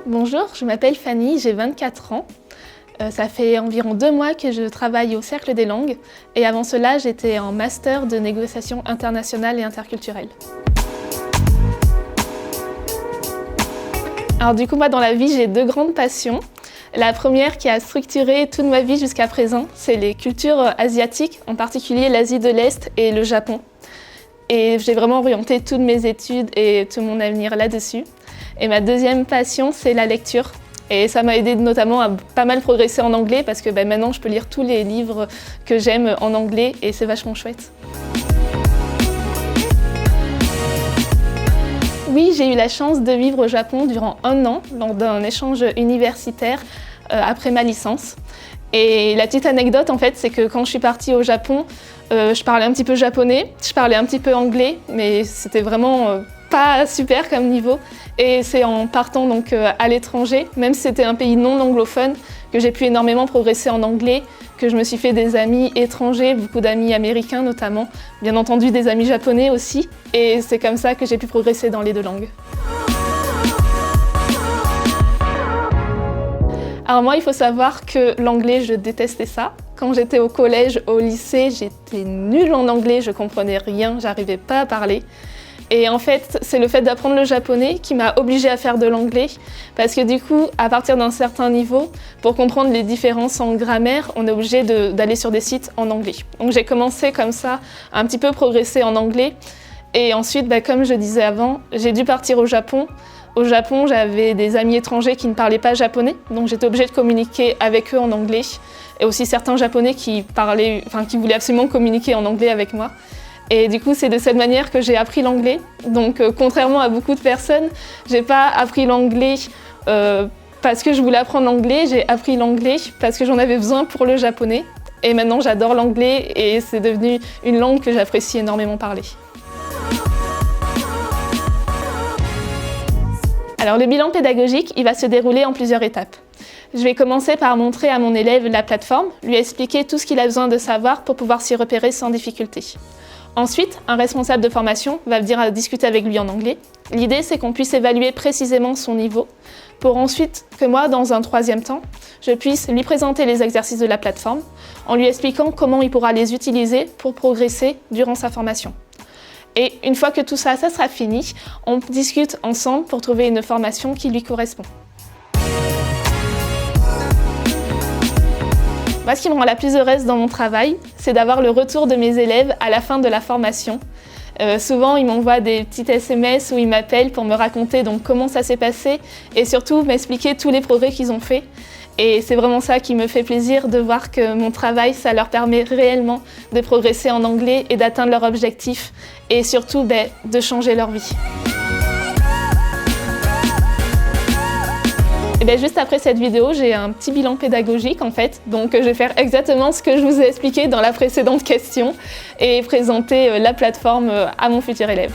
Bonjour, je m'appelle Fanny, j'ai 24 ans. Ça fait environ 2 mois que je travaille au Cercle des langues et avant cela, j'étais en master de négociation internationale et interculturelle. Alors du coup, moi dans la vie, j'ai 2 grandes passions. La première qui a structuré toute ma vie jusqu'à présent, c'est les cultures asiatiques, en particulier l'Asie de l'Est et le Japon. Et j'ai vraiment orienté toutes mes études et tout mon avenir là-dessus. Et ma deuxième passion, c'est la lecture. Et ça m'a aidé notamment à pas mal progresser en anglais parce que maintenant je peux lire tous les livres que j'aime en anglais et c'est vachement chouette. Oui, j'ai eu la chance de vivre au Japon durant 1 an lors d'un échange universitaire après ma licence. Et la petite anecdote en fait, c'est que quand je suis partie au Japon, je parlais un petit peu japonais, je parlais un petit peu anglais, mais c'était vraiment pas super comme niveau. Et c'est en partant donc à l'étranger, même si c'était un pays non anglophone, que j'ai pu énormément progresser en anglais, que je me suis fait des amis étrangers, beaucoup d'amis américains notamment, bien entendu des amis japonais aussi, et c'est comme ça que j'ai pu progresser dans les 2 langues. Alors moi, il faut savoir que l'anglais, je détestais ça. Quand j'étais au collège, au lycée, j'étais nulle en anglais, je comprenais rien, j'arrivais pas à parler. Et en fait, c'est le fait d'apprendre le japonais qui m'a obligée à faire de l'anglais parce que du coup, à partir d'un certain niveau, pour comprendre les différences en grammaire, on est obligé d'aller sur des sites en anglais. Donc j'ai commencé comme ça, à un petit peu progresser en anglais. Et ensuite, comme je disais avant, j'ai dû partir au Japon. Au Japon, j'avais des amis étrangers qui ne parlaient pas japonais, donc j'étais obligée de communiquer avec eux en anglais. Et aussi certains japonais qui voulaient absolument communiquer en anglais avec moi. Et du coup, c'est de cette manière que j'ai appris l'anglais. Donc, contrairement à beaucoup de personnes, j'ai pas appris l'anglais parce que je voulais apprendre l'anglais, j'ai appris l'anglais parce que j'en avais besoin pour le japonais. Et maintenant, j'adore l'anglais et c'est devenu une langue que j'apprécie énormément parler. Alors, le bilan pédagogique, il va se dérouler en plusieurs étapes. Je vais commencer par montrer à mon élève la plateforme, lui expliquer tout ce qu'il a besoin de savoir pour pouvoir s'y repérer sans difficulté. Ensuite, un responsable de formation va venir discuter avec lui en anglais. L'idée, c'est qu'on puisse évaluer précisément son niveau pour ensuite que moi, dans un 3e temps, je puisse lui présenter les exercices de la plateforme en lui expliquant comment il pourra les utiliser pour progresser durant sa formation. Et une fois que tout ça sera fini, on discute ensemble pour trouver une formation qui lui correspond. Moi, ce qui me rend la plus heureuse dans mon travail, c'est d'avoir le retour de mes élèves à la fin de la formation. Souvent, ils m'envoient des petits SMS ou ils m'appellent pour me raconter donc comment ça s'est passé et surtout m'expliquer tous les progrès qu'ils ont faits. Et c'est vraiment ça qui me fait plaisir de voir que mon travail, ça leur permet réellement de progresser en anglais et d'atteindre leurs objectifs et surtout de changer leur vie. Et juste après cette vidéo, j'ai un petit bilan pédagogique en fait, donc je vais faire exactement ce que je vous ai expliqué dans la précédente question et présenter la plateforme à mon futur élève.